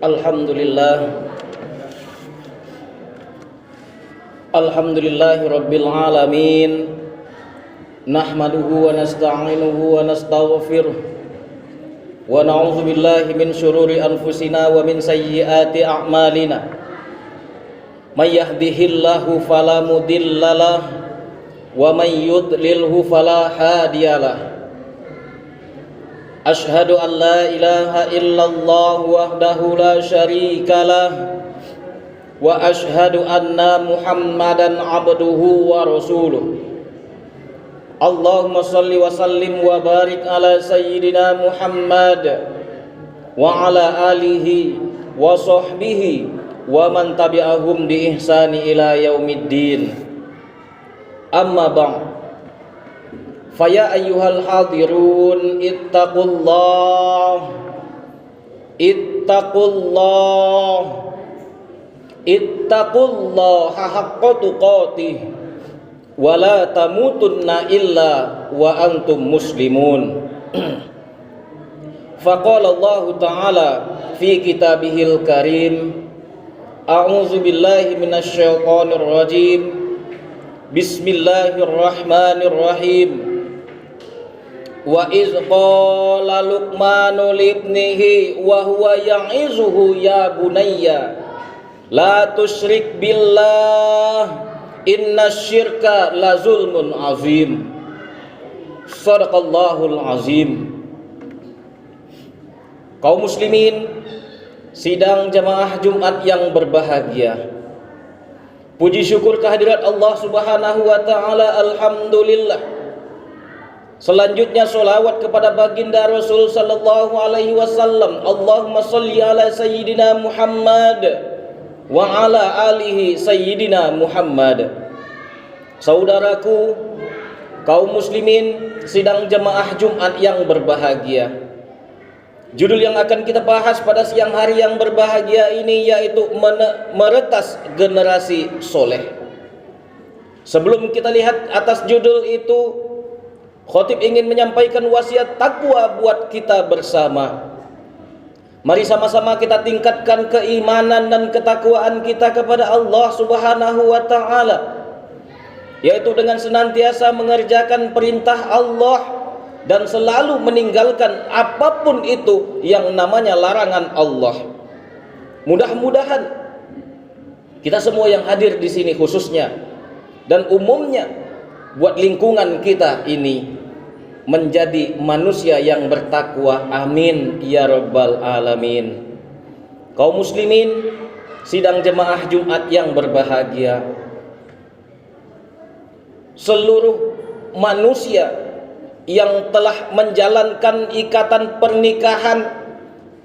Alhamdulillah. Alhamdulillahi rabbil alamin. Nahmaduhu wa nasta'inuhu wa nastaghfiruh. Wa na'udzu billahi min syururi anfusina wa min sayyiati a'malina. May yahdihillahu fala mudhillalah wa may yudlilhu fala hadiyalah. Ashhadu an la ilaha illallah wahdahu la syarikalah wa ashhadu anna Muhammadan abduhu wa rasuluh. Allahumma salli wa sallim wa barik ala sayyidina Muhammad wa ala alihi wa sahbihi wa man tabi'ahum bi ihsani ila yaumiddin. Amma ba'd. Faya ayyuhal hadirun ittaqullah haqqa tuqatih wa la tamutunna illa wa antum muslimun. Faqala Allah Ta'ala fi kitabihil karim, a'udzu billahi minasy syaithanir rajim. Bismillahirrahmanirrahim. Wa iz qala Luqmanu libnihi wa huwa ya'izuhu ya bunayya la tusyrik billah innasyirka la zulmun azim. Shadaqallahul azim. Kaum muslimin, sidang jamaah Jumat yang berbahagia, puji syukur kehadirat Allah Subhanahu wa taala, alhamdulillah. Selanjutnya sholawat kepada baginda Rasul sallallahu alaihi wasallam. Allahumma sholli ala sayyidina Muhammad wa ala alihi sayyidina Muhammad. Saudaraku, kaum muslimin, sidang jemaah Jumat yang berbahagia, judul yang akan kita bahas pada siang hari yang berbahagia ini yaitu meretas generasi soleh. Sebelum kita lihat atas judul itu, khotib ingin menyampaikan wasiat takwa buat kita bersama. Mari sama-sama kita tingkatkan keimanan dan ketakwaan kita kepada Allah Subhanahu wa taala, yaitu dengan senantiasa mengerjakan perintah Allah dan selalu meninggalkan apapun itu yang namanya larangan Allah. Mudah-mudahan kita semua yang hadir di sini khususnya dan umumnya buat lingkungan kita ini menjadi manusia yang bertakwa. Amin ya rabbal alamin. Kaum muslimin, sidang jemaah Jumat yang berbahagia, seluruh manusia yang telah menjalankan ikatan pernikahan,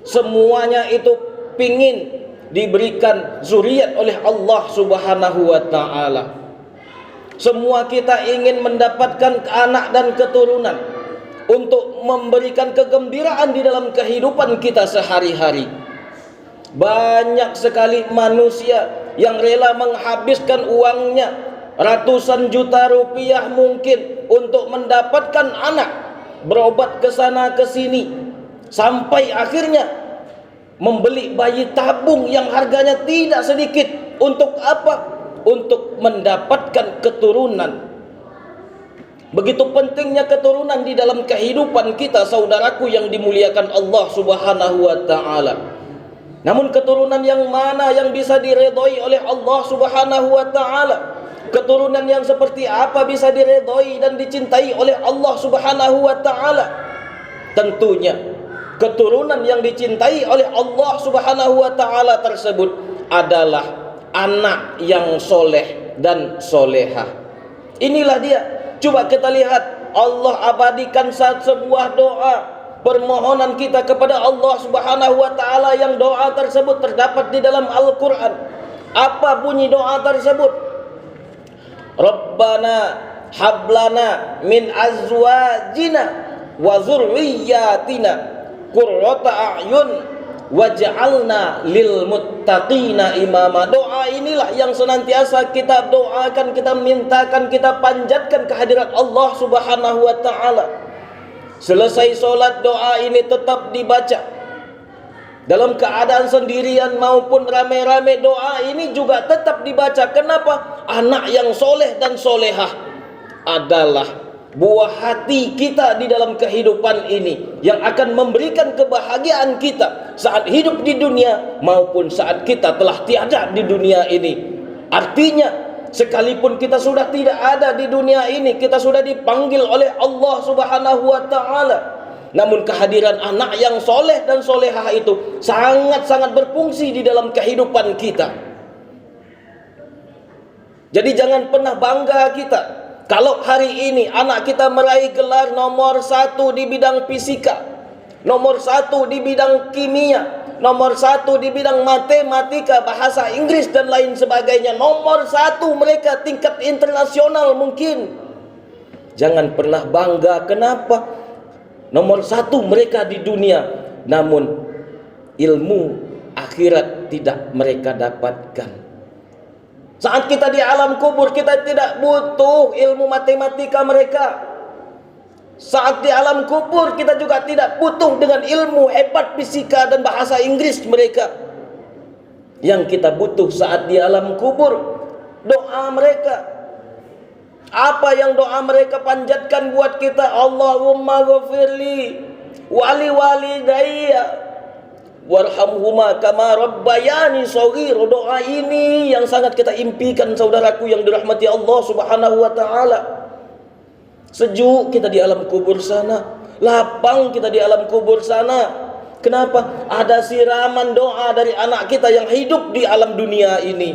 semuanya itu pingin diberikan zuriat oleh Allah Subhanahu wa ta'ala. Semua kita ingin mendapatkan anak dan keturunan untuk memberikan kegembiraan di dalam kehidupan kita sehari-hari. Banyak sekali manusia yang rela menghabiskan uangnya ratusan juta rupiah mungkin untuk mendapatkan anak, berobat ke sana ke sini, sampai akhirnya membeli bayi tabung yang harganya tidak sedikit. Untuk apa? Untuk mendapatkan keturunan. Begitu pentingnya keturunan di dalam kehidupan kita, saudaraku yang dimuliakan Allah Subhanahu wa taala. Namun keturunan yang mana yang bisa diredhoi oleh Allah Subhanahu wa taala? Keturunan yang seperti apa bisa diredhoi dan dicintai oleh Allah Subhanahu wa taala? Tentunya keturunan yang dicintai oleh Allah Subhanahu wa taala tersebut adalah anak yang soleh dan solehah. Inilah dia. Coba kita lihat, Allah abadikan sebuah doa permohonan kita kepada Allah Subhanahu wa taala, yang doa tersebut terdapat di dalam Al-Qur'an. Apa bunyi doa tersebut? Rabbana hablana min azwajina wa dzurriyyatina qurrata a'yun waj'alna lil muttaqina imama. Doa inilah yang senantiasa kita doakan, kita mintakan, kita panjatkan kehadirat Allah Subhanahu wa taala. Selesai sholat, doa ini tetap dibaca. dalam keadaan sendirian maupun rame-rame, doa ini juga tetap dibaca. Kenapa? Anak yang soleh dan solehah adalah buah hati kita di dalam kehidupan ini, yang akan memberikan kebahagiaan kita saat hidup di dunia maupun saat kita telah tiada di dunia ini. Artinya, sekalipun kita sudah tidak ada di dunia ini, kita sudah dipanggil oleh Allah Subhanahu wa Ta'ala, namun kehadiran anak yang soleh dan solehah itu sangat-sangat berfungsi di dalam kehidupan kita. Jadi jangan pernah bangga kita kalau hari ini anak kita meraih gelar nomor 1 di bidang fisika, nomor 1 di bidang kimia, nomor 1 di bidang matematika, bahasa Inggris dan lain sebagainya, nomor 1 mereka tingkat internasional mungkin. Jangan pernah bangga. Kenapa? Nomor 1 mereka di dunia, namun ilmu akhirat tidak mereka dapatkan. Saat kita di alam kubur, kita tidak butuh ilmu matematika mereka. Saat di alam kubur, kita juga tidak butuh dengan ilmu hebat fisika dan bahasa Inggris mereka. Yang kita butuh saat di alam kubur, doa mereka. Apa yang doa mereka panjatkan buat kita? Allahumma ghafirli wali walidayya warhamhuma kama rabbayani shaghir. Doa ini yang sangat kita impikan, saudaraku yang dirahmati Allah Subhanahu wa Ta'ala. Sejuk kita di alam kubur sana, lapang kita di alam kubur sana. Kenapa? Ada siraman doa dari anak kita yang hidup di alam dunia ini.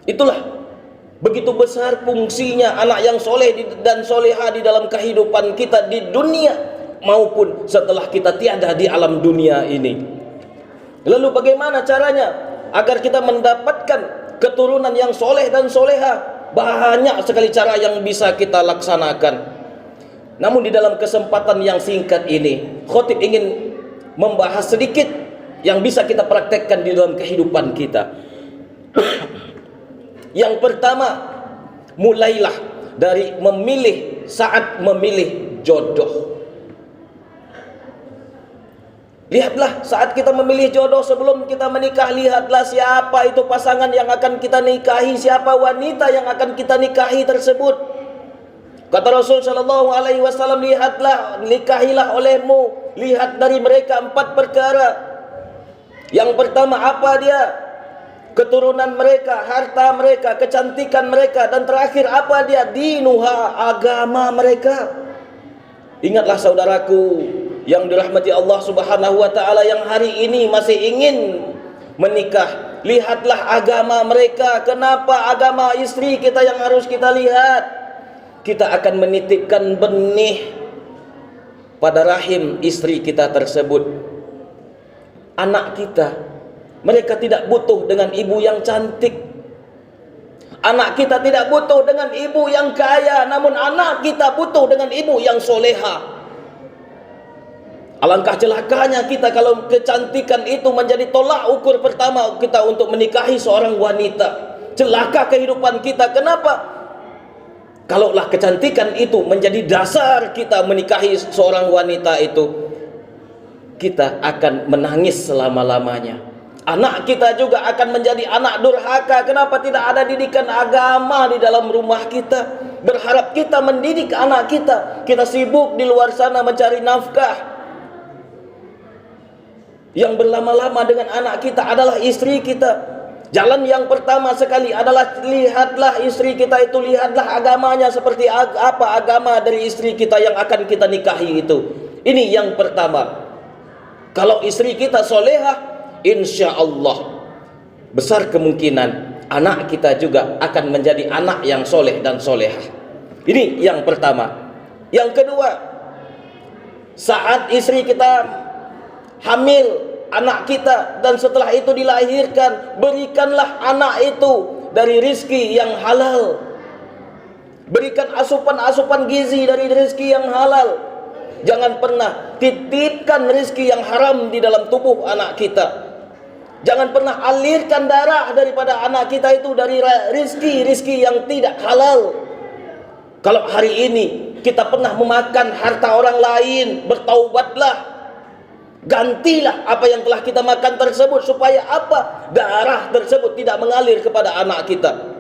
Itulah begitu besar fungsinya anak yang soleh dan soleha di dalam kehidupan kita di dunia maupun setelah kita tiada di alam dunia ini. Lalu bagaimana caranya agar kita mendapatkan keturunan yang soleh dan soleha? Banyak sekali cara yang bisa kita laksanakan. Namun di dalam kesempatan yang singkat ini, khotib ingin membahas sedikit yang bisa kita praktekkan di dalam kehidupan kita. Yang pertama, mulailah dari memilih saat memilih jodoh. Lihatlah saat kita memilih jodoh sebelum kita menikah, lihatlah siapa itu pasangan yang akan kita nikahi, siapa wanita yang akan kita nikahi tersebut. Kata Rasul sallallahu alaihi wasallam, lihatlah, nikahilah olehmu, lihat dari mereka 4 perkara. Yang pertama apa dia? Keturunan mereka, harta mereka, kecantikan mereka, dan terakhir apa dia? Dinuha, agama mereka. Ingatlah saudaraku yang dirahmati Allah Subhanahu wa Ta'ala yang hari ini masih ingin menikah, lihatlah agama mereka. Kenapa agama istri kita yang harus kita lihat? Kita akan menitipkan benih pada rahim istri kita tersebut. Anak kita, mereka tidak butuh dengan ibu yang cantik. Anak kita tidak butuh dengan ibu yang kaya, namun anak kita butuh dengan ibu yang soleha. Alangkah celakanya kita kalau kecantikan itu menjadi tolak ukur pertama kita untuk menikahi seorang wanita. Celaka kehidupan kita. Kenapa? Kalaulah kecantikan itu menjadi dasar kita menikahi seorang wanita itu, kita akan menangis selama-lamanya. Anak kita juga akan menjadi anak durhaka. Kenapa tidak ada didikan agama di dalam rumah kita? Berharap kita mendidik anak kita, kita sibuk di luar sana mencari nafkah. Yang berlama-lama dengan anak kita adalah istri kita. Jalan yang pertama sekali adalah lihatlah istri kita itu, lihatlah agamanya seperti apa agama dari istri kita yang akan kita nikahi itu. Ini yang pertama. Kalau istri kita solehah, insya Allah besar kemungkinan anak kita juga akan menjadi anak yang soleh dan solehah. Ini yang pertama. Yang kedua, saat istri kita hamil anak kita dan setelah itu dilahirkan, berikanlah anak itu dari rizki yang halal. Berikan asupan-asupan gizi dari rizki yang halal. Jangan pernah titipkan rizki yang haram di dalam tubuh anak kita. Jangan pernah alirkan darah daripada anak kita itu dari rizki yang tidak halal. Kalau hari ini kita pernah memakan harta orang lain, bertaubatlah. Gantilah apa yang telah kita makan tersebut, supaya apa? Darah tersebut tidak mengalir kepada anak kita.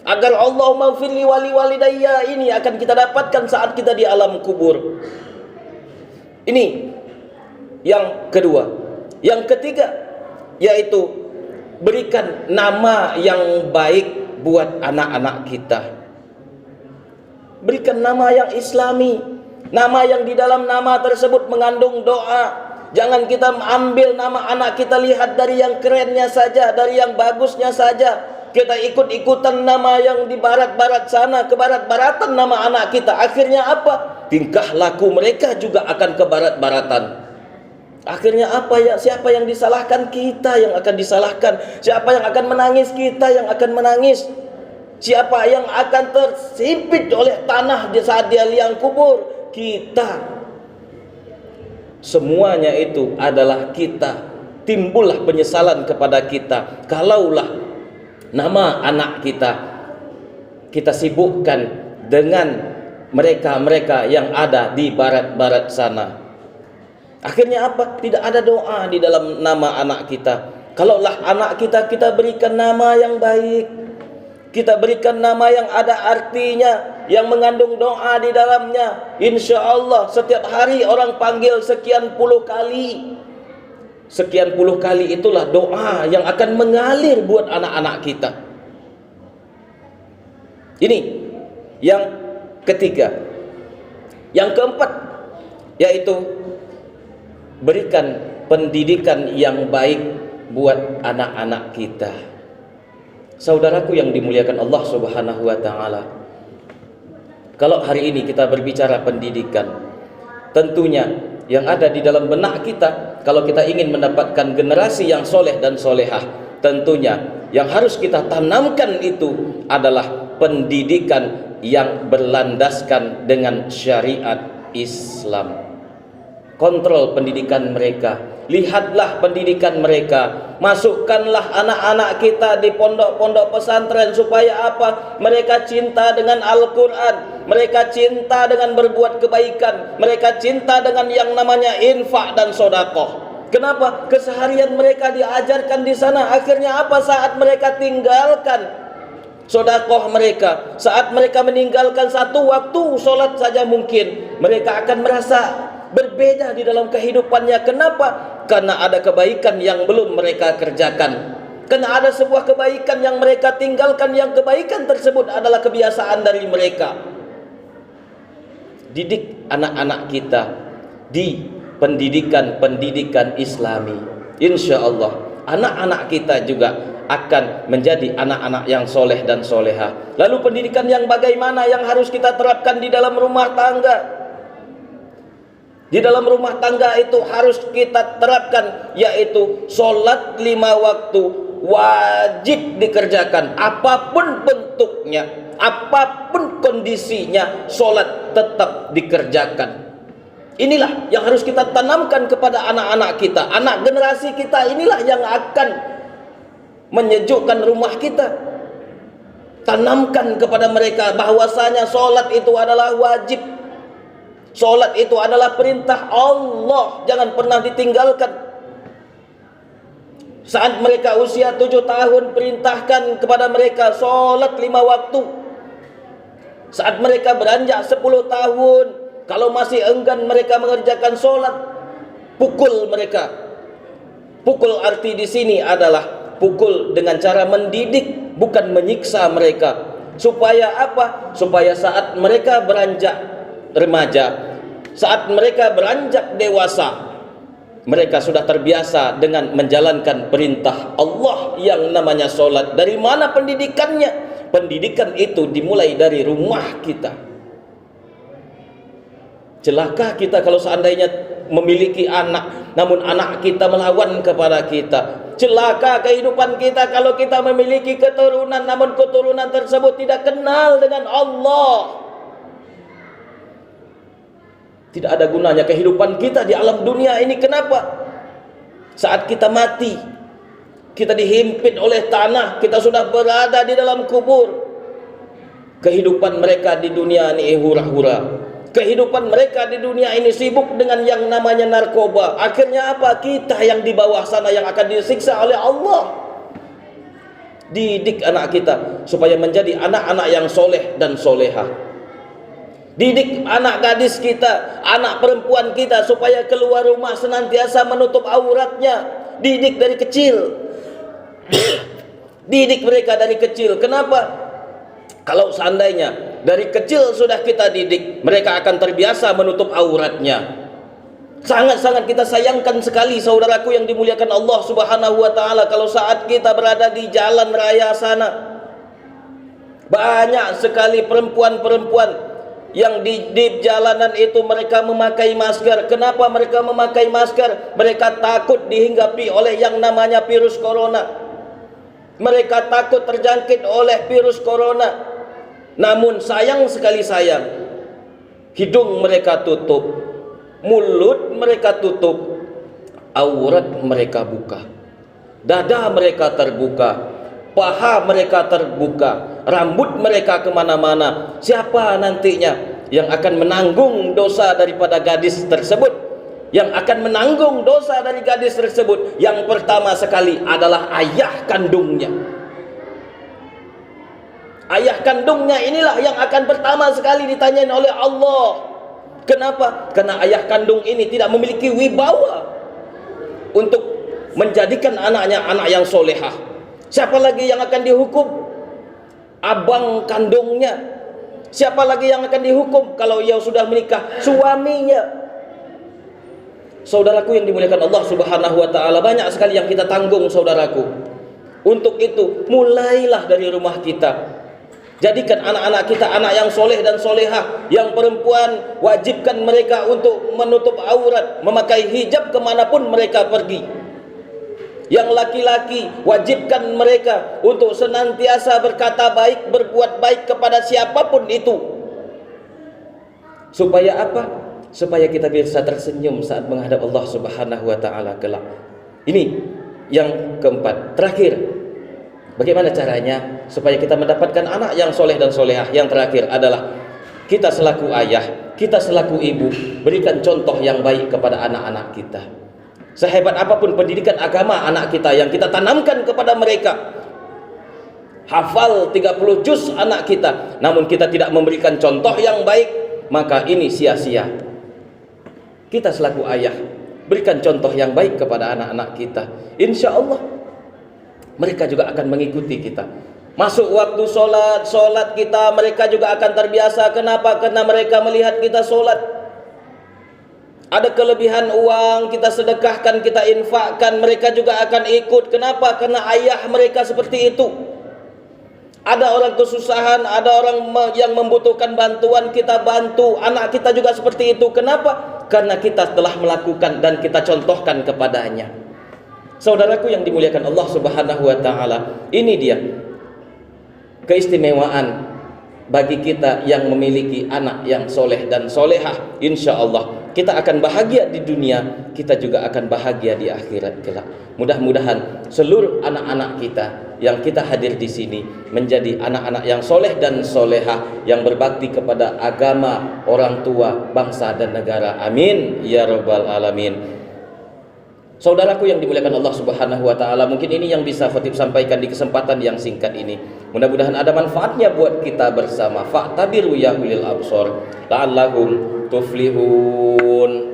Agar Allahumma firli wali walidayya ini akan kita dapatkan saat kita di alam kubur. Ini yang kedua. Yang ketiga, yaitu berikan nama yang baik buat anak-anak kita. Berikan nama yang islami, nama yang di dalam nama tersebut mengandung doa. Jangan kita ambil nama anak kita lihat dari yang kerennya saja, dari yang bagusnya saja. Kita ikut-ikutan nama yang di barat-barat sana, ke barat-baratan nama anak kita. Akhirnya apa? Tingkah laku mereka juga akan ke barat-baratan. Akhirnya apa ya? Siapa yang disalahkan? Kita yang akan disalahkan. Siapa yang akan menangis? Kita yang akan menangis. Siapa yang akan terhimpit oleh tanah di saat dia liang kubur? Kita. Semuanya itu adalah kita. Timbullah penyesalan kepada kita kalaulah nama anak kita sibukkan dengan mereka-mereka yang ada di barat-barat sana. Akhirnya apa? Tidak ada doa di dalam nama anak kita. Kalaulah anak kita berikan nama yang baik, kita berikan nama yang ada artinya, yang mengandung doa di dalamnya. Insya Allah setiap hari orang panggil sekian puluh kali. Sekian puluh kali itulah doa yang akan mengalir buat anak-anak kita. Ini yang ketiga. Yang keempat, yaitu berikan pendidikan yang baik buat anak-anak kita. Saudaraku yang dimuliakan Allah Subhanahu wa taala. Kalau hari ini kita berbicara pendidikan, tentunya yang ada di dalam benak kita, kalau kita ingin mendapatkan generasi yang soleh dan solehah, tentunya yang harus kita tanamkan itu adalah pendidikan yang berlandaskan dengan syariat Islam. Kontrol pendidikan mereka, lihatlah pendidikan mereka, masukkanlah anak-anak kita di pondok-pondok pesantren supaya apa? Mereka cinta dengan Al-Quran, mereka cinta dengan berbuat kebaikan, mereka cinta dengan yang namanya infak dan sodakoh. Kenapa? Keseharian mereka diajarkan di sana. Akhirnya apa? Saat mereka tinggalkan sodakoh mereka, saat mereka meninggalkan satu waktu sholat saja mungkin, mereka akan merasa berbeda di dalam kehidupannya. Kenapa? Karena ada kebaikan yang belum mereka kerjakan, karena ada sebuah kebaikan yang mereka tinggalkan, yang kebaikan tersebut adalah kebiasaan dari mereka. Didik anak-anak kita di pendidikan Islami. Insya Allah anak-anak kita juga akan menjadi anak-anak yang soleh dan soleha. Lalu pendidikan yang bagaimana yang harus kita terapkan di dalam rumah tangga? Di dalam rumah tangga itu harus kita terapkan, yaitu sholat 5 waktu wajib dikerjakan, apapun bentuknya, apapun kondisinya, sholat tetap dikerjakan. Inilah yang harus kita tanamkan kepada anak-anak kita. Anak generasi kita inilah yang akan menyejukkan rumah kita. Tanamkan kepada mereka bahwasanya sholat itu adalah wajib. Sholat itu adalah perintah Allah, jangan pernah ditinggalkan. Saat mereka usia 7 tahun, perintahkan kepada mereka sholat 5 waktu. Saat mereka beranjak 10 tahun, kalau masih enggan mereka mengerjakan sholat, pukul mereka. Pukul arti di sini adalah pukul dengan cara mendidik, bukan menyiksa mereka. Supaya apa? Supaya saat mereka beranjak remaja, saat mereka beranjak dewasa, mereka sudah terbiasa dengan menjalankan perintah Allah yang namanya sholat. Dari mana pendidikannya? Pendidikan itu dimulai dari rumah kita. Celaka kita kalau seandainya memiliki anak, namun anak kita melawan kepada kita. Celaka kehidupan kita kalau kita memiliki keturunan, namun keturunan tersebut tidak kenal dengan Allah. Tidak ada gunanya kehidupan kita di alam dunia ini. Kenapa? Saat kita mati, kita dihimpit oleh tanah, kita sudah berada di dalam kubur. Kehidupan mereka di dunia ini hura-hura. Kehidupan mereka di dunia ini sibuk dengan yang namanya narkoba. Akhirnya apa? Kita yang di bawah sana yang akan disiksa oleh Allah. Didik anak kita supaya menjadi anak-anak yang soleh dan solehah. Didik anak gadis kita, anak perempuan kita supaya keluar rumah senantiasa menutup auratnya. Didik dari kecil. Didik mereka dari kecil. Kenapa? Kalau seandainya dari kecil sudah kita didik, mereka akan terbiasa menutup auratnya. Sangat-sangat kita sayangkan sekali saudaraku yang dimuliakan Allah Subhanahu wa taala, kalau saat kita berada di jalan raya sana, banyak sekali perempuan-perempuan yang di jalanan itu mereka memakai masker. Kenapa mereka memakai masker? Mereka takut dihinggapi oleh yang namanya virus corona. Mereka takut terjangkit oleh virus corona. Namun sayang sekali sayang, hidung mereka tutup, mulut mereka tutup, aurat mereka buka, dada mereka terbuka, paha mereka terbuka, rambut mereka kemana-mana. Siapa nantinya yang akan menanggung dosa daripada gadis tersebut? Yang akan menanggung dosa dari gadis tersebut, yang pertama sekali adalah ayah kandungnya. Ayah kandungnya inilah yang akan pertama sekali ditanyain oleh Allah. Kenapa? Karena ayah kandung ini tidak memiliki wibawa untuk menjadikan anaknya anak yang solehah. Siapa lagi yang akan dihukum? Abang kandungnya. Siapa lagi yang akan dihukum kalau ia sudah menikah? Suaminya. Saudaraku yang dimuliakan Allah Subhanahu wa taala, banyak sekali yang kita tanggung saudaraku. Untuk itu, mulailah dari rumah kita. Jadikan anak-anak kita anak yang soleh dan solehah. Yang perempuan, wajibkan mereka untuk menutup aurat, memakai hijab kemanapun mereka pergi. Yang laki-laki, wajibkan mereka untuk senantiasa berkata baik, berbuat baik kepada siapapun itu. Supaya apa? Supaya kita bisa tersenyum saat menghadap Allah Subhanahu wa taala kelak. Ini yang keempat, terakhir. Bagaimana caranya supaya kita mendapatkan anak yang soleh dan solehah? Yang terakhir adalah kita selaku ayah, kita selaku ibu, berikan contoh yang baik kepada anak-anak kita. Sehebat apapun pendidikan agama anak kita yang kita tanamkan kepada mereka, hafal 30 juz anak kita, namun kita tidak memberikan contoh yang baik, maka ini sia-sia. Kita selaku ayah, berikan contoh yang baik kepada anak-anak kita. Insya Allah mereka juga akan mengikuti kita. Masuk waktu solat kita, mereka juga akan terbiasa. Kenapa? Karena mereka melihat kita solat. Ada kelebihan uang, kita sedekahkan, kita infakkan, mereka juga akan ikut. Kenapa? Karena ayah mereka seperti itu. Ada orang kesusahan, ada orang yang membutuhkan bantuan, kita bantu. Anak kita juga seperti itu. Kenapa? Karena kita telah melakukan dan kita contohkan kepadanya. Saudaraku yang dimuliakan Allah Subhanahu wa taala, ini dia keistimewaan bagi kita yang memiliki anak yang soleh dan solehah. Insya Allah kita akan bahagia di dunia, kita juga akan bahagia di akhirat kelak. Mudah-mudahan seluruh anak-anak kita yang kita hadir di sini menjadi anak-anak yang soleh dan solehah, yang berbakti kepada agama, orang tua, bangsa dan negara. Amin ya rabbal alamin. Saudaraku yang dimuliakan Allah Subhanahu wa taala, mungkin ini yang bisa Khatib sampaikan di kesempatan yang singkat ini. Mudah-mudahan ada manfaatnya buat kita bersama. Fa'tabiru ya ulil absor la'allakum tuflihun.